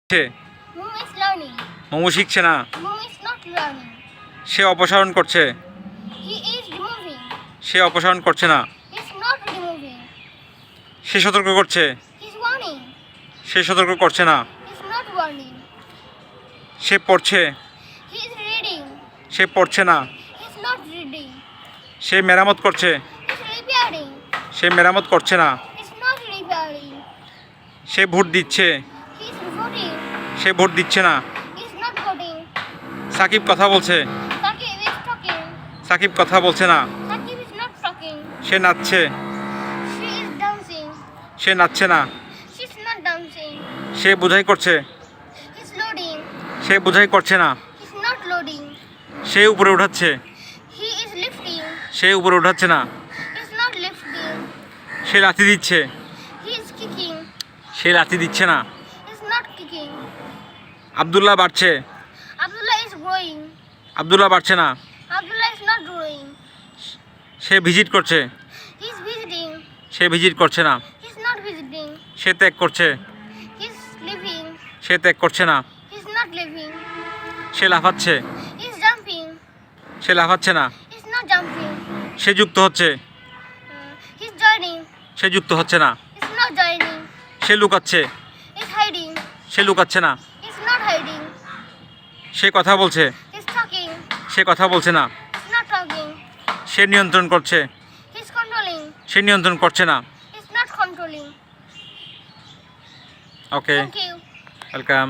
Mom is learning. Momo শিখছে না, Mom is not learning. সে অপসারণ করছে, He is removing. সে অপসারণ করছে না, He's not removing. সে সতর্ক করছে, He's warning. সে সতর্ক করছে না, He's not warning. সে পড়ছে, He is reading. সে পড়ছে না, He's not reading. সে মেরামত করছে, He's repairing. সে মেরামত করছে না, He's not repairing. Say vote দিচ্ছে, He's voting. সে ভোট দিচ্ছে না। He's not voting. সাকিব কথা বলছে, Sakib is talking. সাকিব কথা বলছে না, Sakib is not talking. সে নাচছে, She is dancing. সে নাচছে না, She's not dancing. সে বোঝাই করছে, He's loading. সে বোঝাই করছে না, He's not loading. সে উপরে উঠাচ্ছে, He is lifting. সে উপরে উঠাচ্ছে না, He's not lifting. সে লাথি দিচ্ছে, He is kicking. সে লাথি দিচ্ছে না। He's not kicking. আব্দুল্লাহ বাড়ছে, Abdullah is growing. আব্দুল্লাহ বাড়ছে না, Abdullah is not growing. Say visit করছে, He's visiting. সে ভিজিট করছে না, He's not visiting. সে ত্যাগ করছে, He's living. সে ত্যাগ করছে না, He's not living. সে লাফাচ্ছে, He's jumping. সে লাফাচ্ছে না, He's not jumping. সে যুক্ত হচ্ছে, He's joining. সে যুক্ত হচ্ছে না, He's not joining. Say লুকাচ্ছে, He's hiding. সে লুকাচ্ছে না, He's not hiding. সে কথা বলছে, He's talking. সে কথা বলছে না, He's not talking. সে নিয়ন্ত্রণ করছে, He's controlling. সে নিয়ন্ত্রণ করছে না। He's not controlling. Okay, Thank you. Welcome.